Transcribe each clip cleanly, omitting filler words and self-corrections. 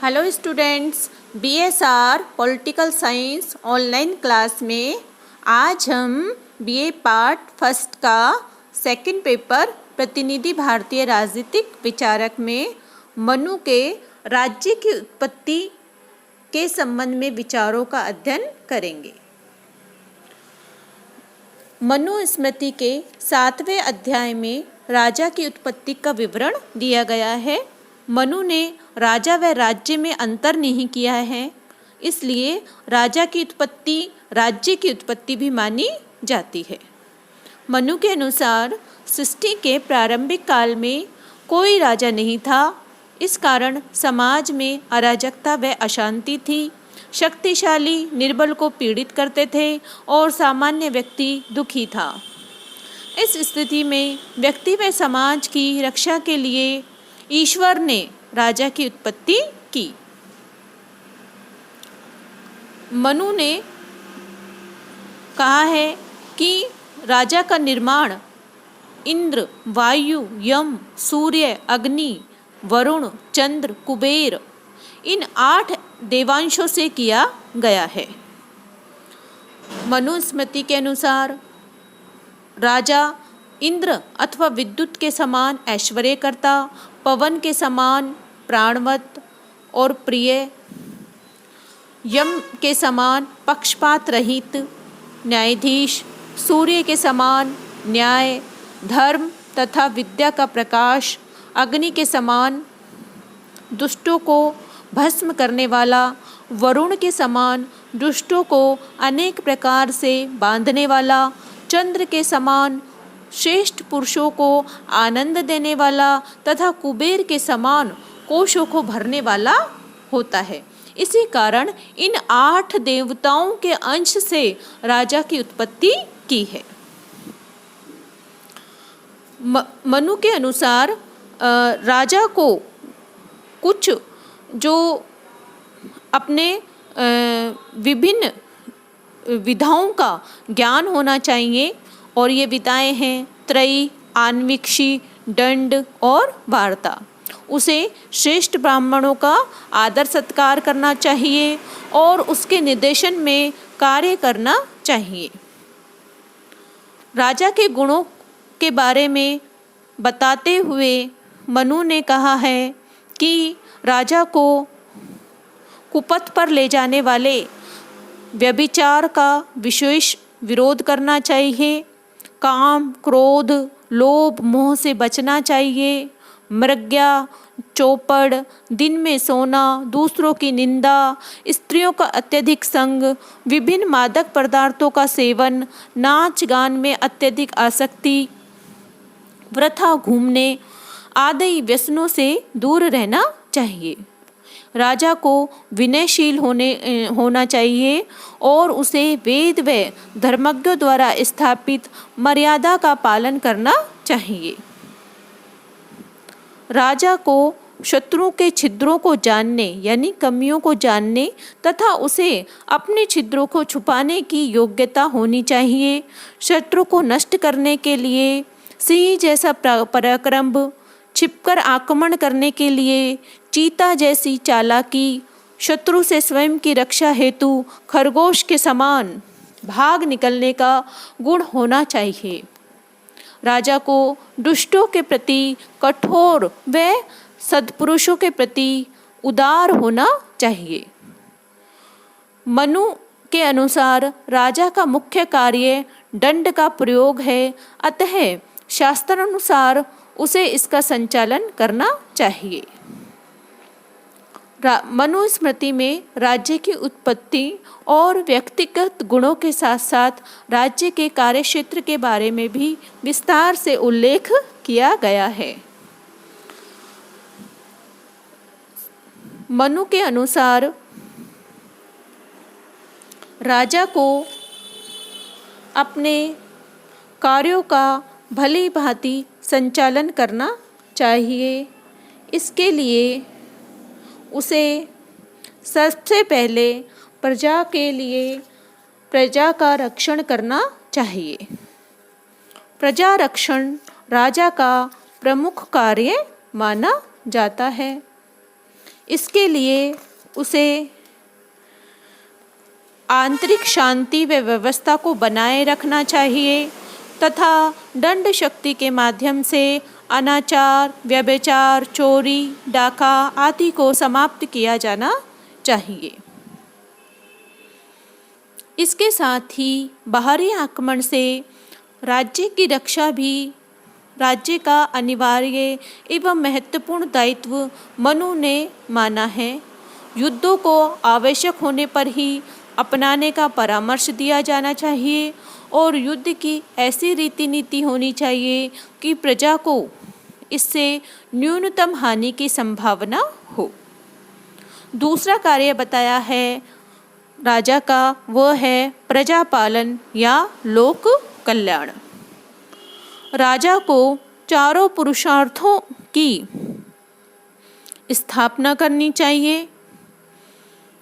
Hello students, BSR political science online class में आज हम बीए पार्ट फर्स्ट का सेकंड पेपर प्रतिनिधि भारतीय राजनीतिक विचारक में मनु के राज्य की उत्पत्ति के संबंध में विचारों का अध्ययन करेंगे। मनु स्मृति के 7वें अध्याय में राजा की उत्पत्ति का विवरण दिया गया है। मनु ने राजा व राज्य में अंतर नहीं किया है, इसलिए राजा की उत्पत्ति राज्य की उत्पत्ति भी मानी जाती है। मनु के अनुसार सृष्टि के प्रारंभिक काल में कोई राजा नहीं था। इस कारण समाज में अराजकता व अशांति थी। शक्तिशाली निर्बल को पीड़ित करते थे और सामान्य व्यक्ति दुखी था। इस स्थिति में व्यक्ति व समाज की रक्षा के लिए ईश्वर ने राजा की उत्पत्ति की। मनु ने कहा है कि राजा का निर्माण इंद्र, वायु, यम, सूर्य, अग्नि, वरुण, चंद्र, कुबेर इन 8 देवांशों से किया गया है। मनु स्मृति के अनुसार राजा इंद्र अथवा विद्युत के समान ऐश्वर्य करता, पवन के समान प्राणवत और प्रिय, यम के समान पक्षपात रहित न्यायाधीश, सूर्य के समान न्याय, धर्म तथा विद्या का प्रकाश, अग्नि के समान दुष्टों को भस्म करने वाला, वरुण के समान दुष्टों को अनेक प्रकार से बांधने वाला, चंद्र के समान श्रेष्ठ पुरुषों को आनंद देने वाला तथा कुबेर के समान कोशों को भरने वाला होता है। इसी कारण इन 8 देवताओं के अंश से राजा की उत्पत्ति की है। मनु के अनुसार राजा को कुछ जो अपने विभिन्न विधाओं का ज्ञान होना चाहिए और ये विधाएं हैं त्रयी, आन्वीक्षी, दंड और वार्ता। उसे श्रेष्ठ ब्राह्मणों का आदर सत्कार करना चाहिए और उसके निर्देशन में कार्य करना चाहिए। राजा के गुणों के बारे में बताते हुए मनु ने कहा है कि राजा को कुपथ पर ले जाने वाले व्यभिचार का विशेष विरोध करना चाहिए। काम, क्रोध, लोभ, मोह से बचना चाहिए। मृग्या, चौपड़, दिन में सोना, दूसरों की निंदा, स्त्रियों का अत्यधिक संग, विभिन्न मादक पदार्थों का सेवन, नाच गान में अत्यधिक आसक्ति, वृथा घूमने आदि व्यसनों से दूर रहना चाहिए। राजा को विनयशील होना चाहिए और उसे वेद व धर्मज्ञों द्वारा स्थापित मर्यादा का पालन करना चाहिए। राजा को शत्रुओं के छिद्रों को जानने यानी कमियों को जानने तथा उसे अपने छिद्रों को छुपाने की योग्यता होनी चाहिए। शत्रु को नष्ट करने के लिए सिंह जैसा पराक्रम, छिपकर आक्रमण करने के लिए चीता जैसी चालाकी, शत्रु से स्वयं की रक्षा हेतु खरगोश के समान भाग निकलने का गुण होना चाहिए। राजा को दुष्टों के प्रति कठोर व सद्पुरुषों के प्रति उदार होना चाहिए। मनु के अनुसार राजा का मुख्य कार्य दंड का प्रयोग है, अतः शास्त्रानुसार उसे इसका संचालन करना चाहिए। मनु स्मृति में राज्य की उत्पत्ति और व्यक्तिगत गुणों के साथ साथ राज्य के कार्यक्षेत्र के बारे में भी विस्तार से उल्लेख किया गया है। मनु के अनुसार राजा को अपने कार्यों का भली भांति संचालन करना चाहिए। इसके लिए उसे सबसे पहले प्रजा के लिए प्रजा का रक्षण करना चाहिए। प्रजा रक्षण राजा का प्रमुख कार्य माना जाता है। इसके लिए उसे आंतरिक शांति व व्यवस्था को बनाए रखना चाहिए तथा दंड शक्ति के माध्यम से अनाचार, व्यभिचार, चोरी, डाका आदि को समाप्त किया जाना चाहिए। इसके साथ ही बाहरी आक्रमण से राज्य की रक्षा भी राज्य का अनिवार्य एवं महत्वपूर्ण दायित्व मनु ने माना है। युद्धों को आवश्यक होने पर ही अपनाने का परामर्श दिया जाना चाहिए और युद्ध की ऐसी रीति नीति होनी चाहिए कि प्रजा को इससे न्यूनतम हानि की संभावना हो। दूसरा कार्य बताया है राजा का, वह है प्रजा पालन या लोक कल्याण। राजा को चारों पुरुषार्थों की स्थापना करनी चाहिए।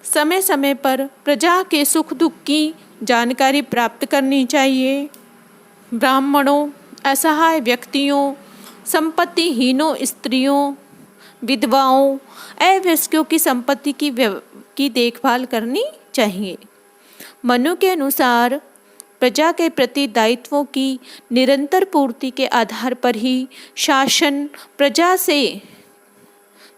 समय समय पर प्रजा के सुख दुख की जानकारी प्राप्त करनी चाहिए। ब्राह्मणों, असहाय व्यक्तियों, संपत्तिहीनों स्त्रियों, विधवाओं, अवयस्कों की संपत्ति की देखभाल करनी चाहिए। मनु के अनुसार प्रजा के प्रति दायित्वों की निरंतर पूर्ति के आधार पर ही शासन प्रजा से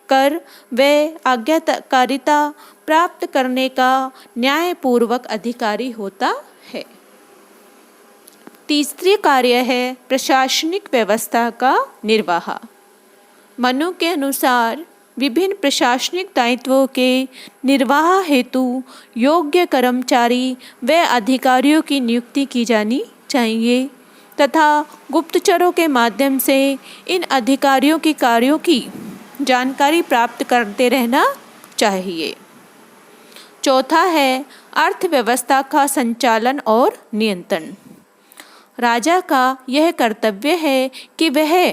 कर व आज्ञाकारिता प्राप्त करने का न्यायपूर्वक अधिकारी होता है। तीसरी कार्य है प्रशासनिक व्यवस्था का निर्वाह। मनु के अनुसार विभिन्न प्रशासनिक दायित्वों के निर्वाह हेतु योग्य कर्मचारी व अधिकारियों की नियुक्ति की जानी चाहिए तथा गुप्तचरों के माध्यम से इन अधिकारियों के कार्यों की जानकारी प्राप्त करते रहना चाहिए। चौथा है अर्थव्यवस्था का संचालन और नियंत्रण। राजा का यह कर्तव्य है कि वह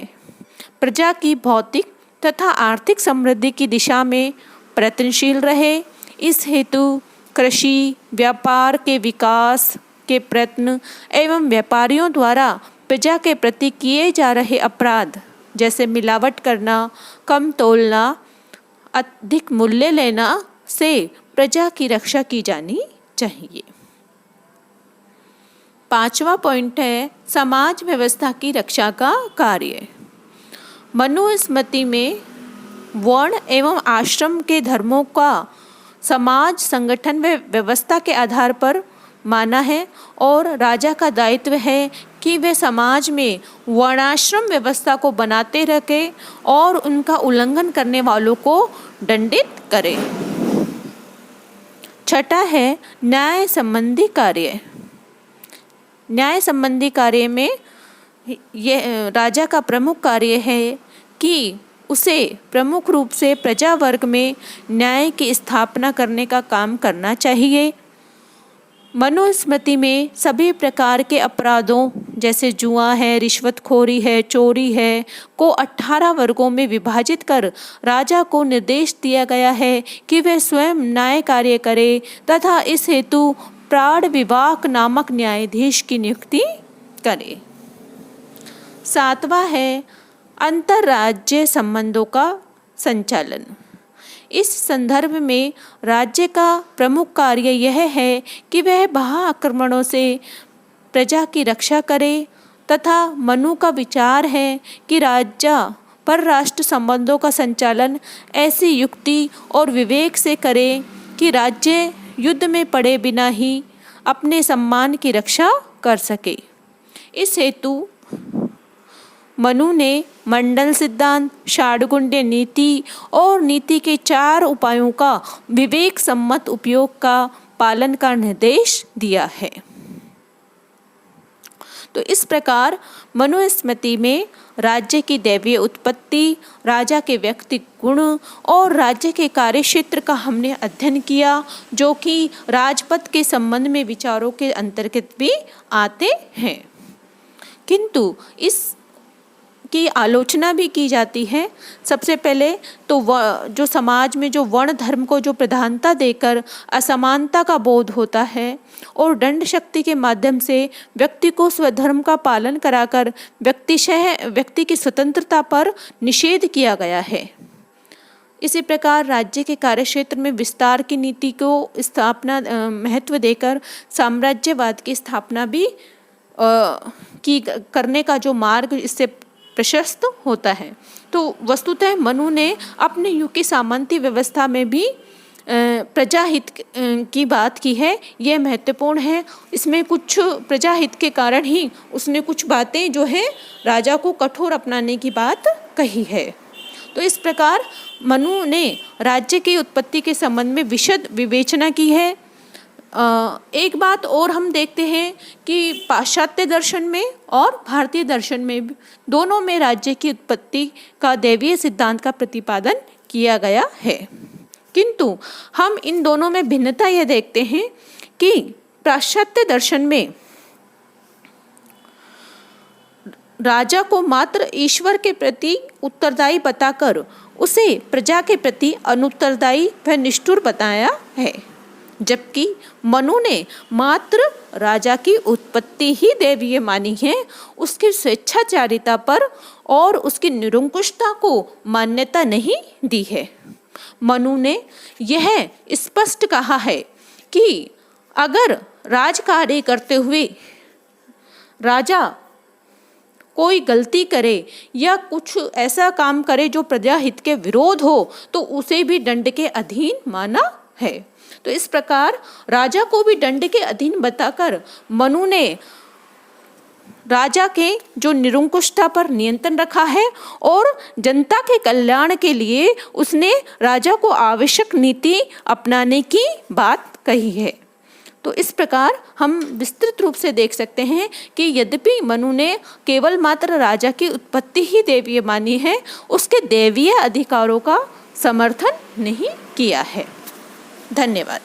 प्रजा की भौतिक तथा आर्थिक समृद्धि की दिशा में प्रयत्नशील रहे। इस हेतु कृषि, व्यापार के विकास के प्रयत्न एवं व्यापारियों द्वारा प्रजा के प्रति किए जा रहे अपराध जैसे मिलावट करना, कम तोलना, अधिक मूल्य लेना से प्रजा की रक्षा की जानी चाहिए। पांचवा पॉइंट है समाज व्यवस्था की रक्षा का कार्य। मनुस्मृति में वर्ण एवं आश्रम के धर्मों का समाज संगठन व व्यवस्था के आधार पर माना है और राजा का दायित्व है कि वे समाज में वर्णाश्रम व्यवस्था को बनाते रखे और उनका उल्लंघन करने वालों को दंडित करे। छठा है न्याय संबंधी कार्य। न्याय संबंधी कार्य में यह राजा का प्रमुख कार्य है कि उसे प्रमुख रूप से प्रजा वर्ग में न्याय की स्थापना करने का काम करना चाहिए। मनुस्मृति में सभी प्रकार के अपराधों जैसे जुआ है, रिश्वतखोरी है, चोरी है को 18 वर्गों में विभाजित कर राजा को निर्देश दिया गया है कि वह स्वयं न्याय कार्य करे तथा इस हेतु प्राण विभाग नामक न्यायाधीश की नियुक्ति करे। सातवां है अंतर्राज्य संबंधों का संचालन। इस संदर्भ में राज्य का प्रमुख कार्य यह है कि वह बाह्य आक्रमणों से प्रजा की रक्षा करे तथा मनु का विचार है कि राज्य परराष्ट्र संबंधों का संचालन ऐसी युक्ति और विवेक से करे कि राज्य युद्ध में पड़े बिना ही अपने सम्मान की रक्षा कर सके। इस हेतु मनु ने मंडल सिद्धांत, षाड्गुण्य नीति और नीति के 4 उपायों का विवेक सम्मत उपयोग का पालन का निर्देश दिया है। तो इस प्रकार मनुस्मृति में राज्य की दैवीय उत्पत्ति, राजा के व्यक्ति गुण और राज्य के कार्यक्षेत्र का हमने अध्ययन किया, जो कि राजपद के संबंध में विचारों के अंतर्गत भी आते हैं। किंतु इस की आलोचना भी की जाती है। सबसे पहले तो जो समाज में जो वर्ण धर्म को जो प्रधानता देकर असमानता का बोध होता है और दंड शक्ति के माध्यम से व्यक्ति को स्वधर्म का पालन कराकर व्यक्ति की स्वतंत्रता पर निषेध किया गया है। इसी प्रकार राज्य के कार्यक्षेत्र में विस्तार की नीति को स्थापना महत्व देकर साम्राज्यवाद की स्थापना भी करने का जो मार्ग इससे प्रशस्त होता है। तो वस्तुतः मनु ने अपने युग की सामंती व्यवस्था में भी प्रजाहित की बात की है। यह महत्वपूर्ण है। इसमें कुछ प्रजाहित के कारण ही उसने कुछ बातें जो है राजा को कठोर अपनाने की बात कही है। तो इस प्रकार मनु ने राज्य की उत्पत्ति के संबंध में विशद विवेचना की है। एक बात और हम देखते हैं कि पाश्चात्य दर्शन में और भारतीय दर्शन में दोनों में राज्य की उत्पत्ति का दैवीय सिद्धांत का प्रतिपादन किया गया है, किंतु हम इन दोनों में भिन्नता यह देखते हैं कि पाश्चात्य दर्शन में राजा को मात्र ईश्वर के प्रति उत्तरदायी बताकर उसे प्रजा के प्रति अनुत्तरदायी व निष्ठुर बताया है, जबकि मनु ने मात्र राजा की उत्पत्ति ही दैवीय मानी है, उसकी स्वेच्छाचारिता पर और उसकी निरंकुशता को मान्यता नहीं दी है। मनु ने यह स्पष्ट कहा है कि अगर राजकार्य करते हुए राजा कोई गलती करे या कुछ ऐसा काम करे जो प्रजाहित के विरोध हो तो उसे भी दंड के अधीन माना है। तो इस प्रकार राजा को भी दंड के अधीन बताकर मनु ने राजा के जो निरंकुशता पर नियंत्रण रखा है और जनता के कल्याण के लिए उसने राजा को आवश्यक नीति अपनाने की बात कही है। तो इस प्रकार हम विस्तृत रूप से देख सकते हैं कि यद्यपि मनु ने केवल मात्र राजा की उत्पत्ति ही दैवीय मानी है, उसके दैवीय अधिकारों का समर्थन नहीं किया है। धन्यवाद।